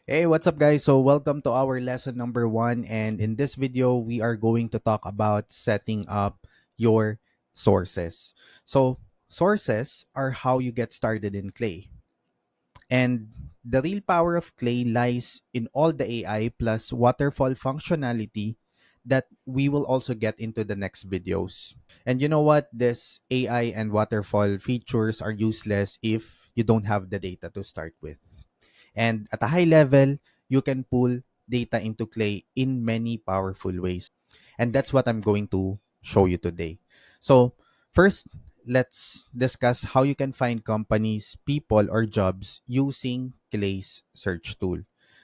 Hey, what's up, guys? So, welcome to our lesson number one. And in this video, we are going to talk about setting up your sources. So, sources are how you get started in Clay. And the real power of Clay lies in all the AI plus waterfall functionality that we will also get into the next videos. And you know what? This AI and waterfall features are useless if you don't have the data to start with. And at a high level, you can pull data into Clay in many powerful ways. And that's what I'm going to show you today. So, first, let's discuss how you can find companies, people, or jobs using Clay's search tool.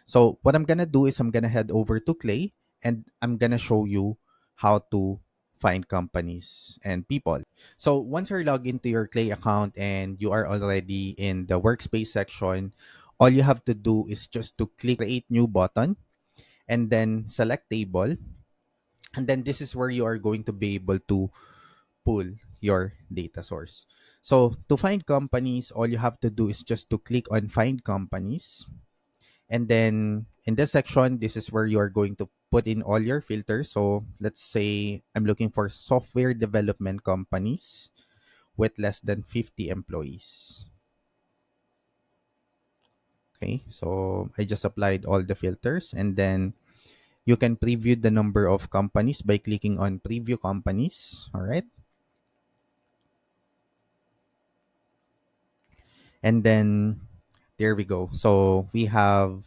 So, what I'm going to do is I'm going to head over to Clay and I'm going to show you how to find companies and people. So, once you're logged into your Clay account and you are already in the workspace section, all you have to do is just to click create new button and then select table, and then this is where you are going to be able to pull your data source. So to find companies, all you have to do is just to click on find companies, and then in this section, this is where you are going to put in all your filters. So let's say I'm looking for software development companies with less than 50 employees. Okay, so I just applied all the filters, and then you can preview the number of companies by clicking on preview companies. All right. And then there we go. So we have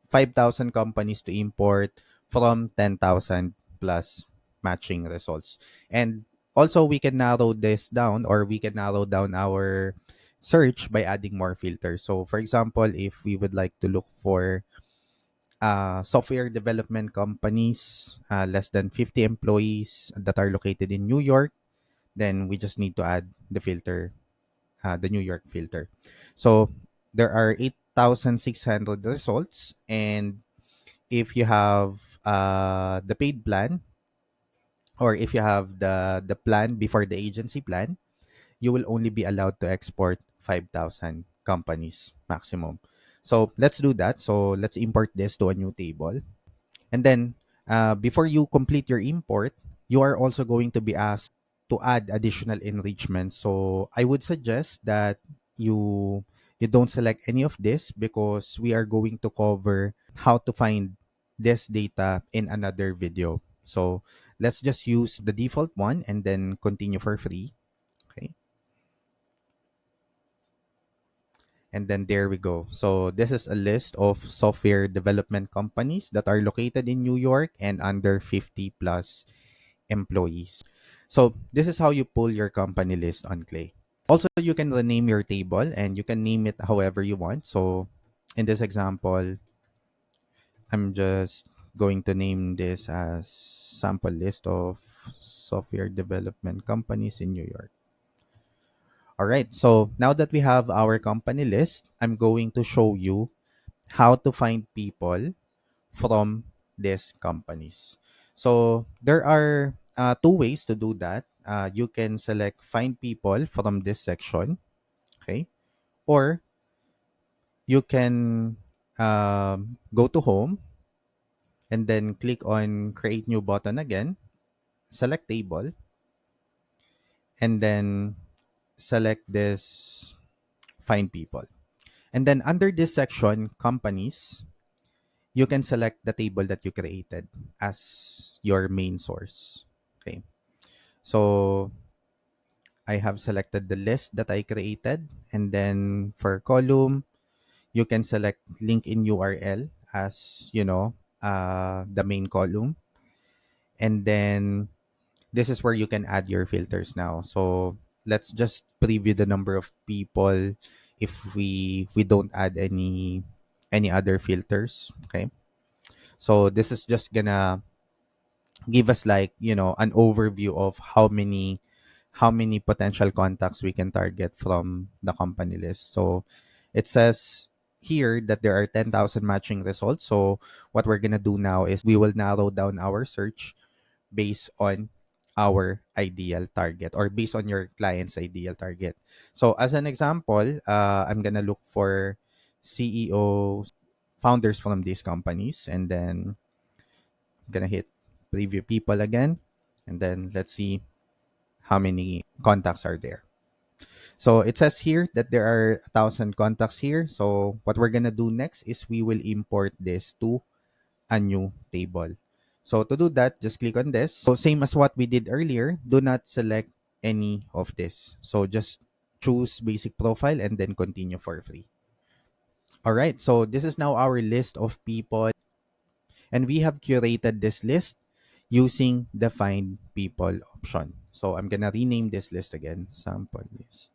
5,000 companies to import from 10,000 plus matching results. And also, we can narrow this down, or we can narrow down our search by adding more filters. So, for example, if we would like to look for software development companies, less than 50 employees that are located in New York, then we just need to add the filter, the New York filter. So there are 8,600 results. And if you have the paid plan, or if you have the plan before the agency plan, you will only be allowed to export 5,000 companies maximum. So let's do that. So let's import this to a new table. And then before you complete your import, you are also going to be asked to add additional enrichment. So I would suggest that you don't select any of this, because we are going to cover how to find this data in another video. So let's just use the default one and then continue for free. Okay. And then there we go. So this is a list of software development companies that are located in New York and under 50 plus employees. So this is how you pull your company list on Clay. Also, you can rename your table and you can name it however you want. So in this example, I'm just going to name this as sample list of software development companies in New York. All right. So now that we have our company list, I'm going to show you how to find people from these companies. So there are two ways to do that. You can select find people from this section, okay? Or you can go to home and then click on create new button again, select table, and then select this find people. And then under this section, companies, you can select the table that you created as your main source. Okay. So I have selected the list that I created. And then for column, you can select link in URL as, the main column. And then this is where you can add your filters now. So let's just preview the number of people if we don't add any other filters. Okay. So this is just gonna give us, like, an overview of how many potential contacts we can target from the company list. So it says here that there are 10,000 matching results. So what we're going to do now is we will narrow down our search based on our ideal target, or based on your client's ideal target. So as an example, I'm going to look for CEO founders from these companies. And then I'm gonna hit preview people again, and then let's see how many contacts are there. So it says here that there are 1,000 contacts here. So what we're gonna do next is we will import this to a new table. So to do that, just click on this. So same as what we did earlier, do not select any of this. So just choose basic profile and then continue for free. All right, so this is now our list of people, and we have curated this list using the find people option. So I'm gonna rename this list again, sample list.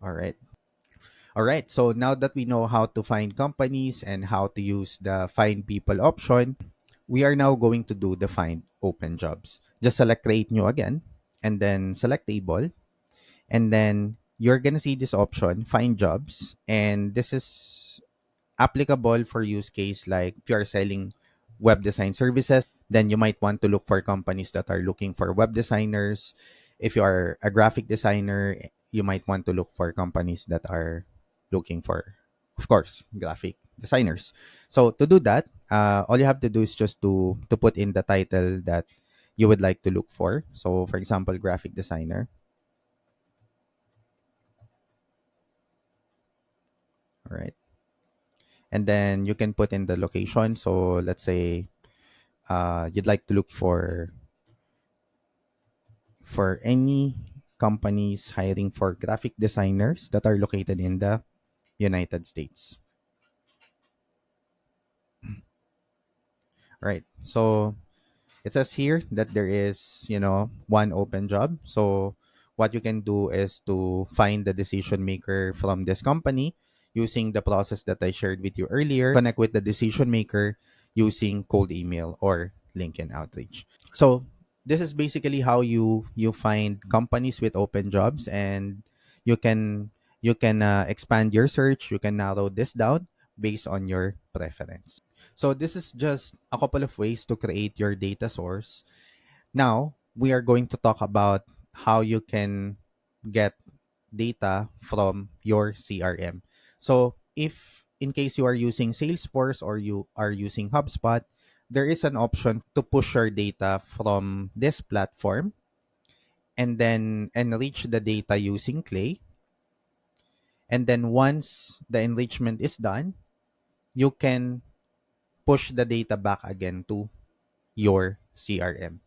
All right. All right. So now that we know how to find companies and how to use the find people option, we are now going to do the find open jobs. Just select create new again, and then select table, and then you're gonna see this option find jobs, and this is applicable for use case like if you are selling web design services, then you might want to look for companies that are looking for web designers. If you are a graphic designer, you might want to look for companies that are looking for, of course, graphic designers. So to do that, all you have to do is just to put in the title that you would like to look for. So for example, graphic designer. All right. And then you can put in the location. So let's say you'd like to look for any companies hiring for graphic designers that are located in the United States. Right. So it says here that there is, one open job. So what you can do is to find the decision maker from this company using the process that I shared with you earlier. Connect with the decision maker using cold email or LinkedIn outreach. So this is basically how you find companies with open jobs, and you can expand your search. You can narrow this down based on your preference. So this is just a couple of ways to create your data source. Now we are going to talk about how you can get data from your CRM. So if in case you are using Salesforce or you are using HubSpot, there is an option to push your data from this platform and then enrich the data using Clay. And then once the enrichment is done, you can push the data back again to your CRM.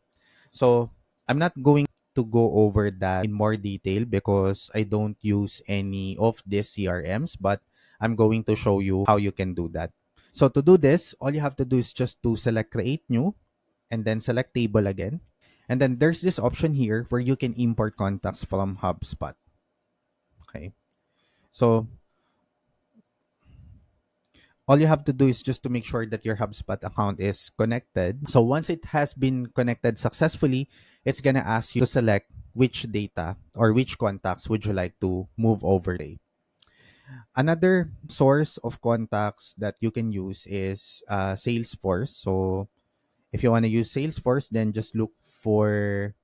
So I'm not going to go over that in more detail because I don't use any of these CRMs, but I'm going to show you how you can do that. So to do this, all you have to do is just to select create new and then select table again. And then there's this option here where you can import contacts from HubSpot. Okay. So all you have to do is just to make sure that your HubSpot account is connected. So once it has been connected successfully, it's going to ask you to select which data or which contacts would you like to move over. Another source of contacts that you can use is Salesforce. So if you want to use Salesforce, then just look for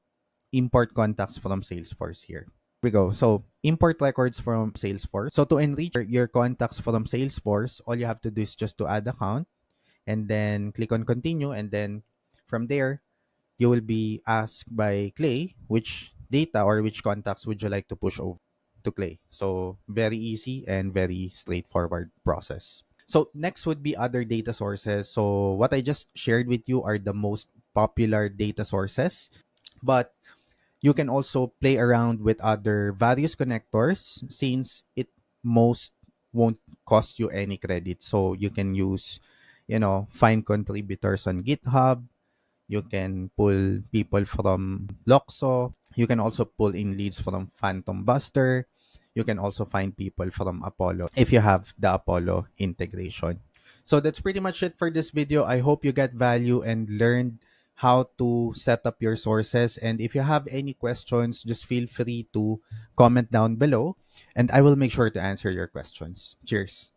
import contacts from Salesforce here. We go. So import records from Salesforce. So to enrich your contacts from Salesforce, all you have to do is just to add account and then click on continue, and then from there you will be asked by Clay which data or which contacts would you like to push over to Clay. So very easy and very straightforward process. So next would be other data sources. So what I just shared with you are the most popular data sources, but you can also play around with other various connectors since it most won't cost you any credit. So you can use, find contributors on GitHub. You can pull people from Loxo. You can also pull in leads from Phantom Buster. You can also find people from Apollo if you have the Apollo integration. So that's pretty much it for this video. I hope you got value and learned how to set up your sources. And if you have any questions, just feel free to comment down below and I will make sure to answer your questions. Cheers.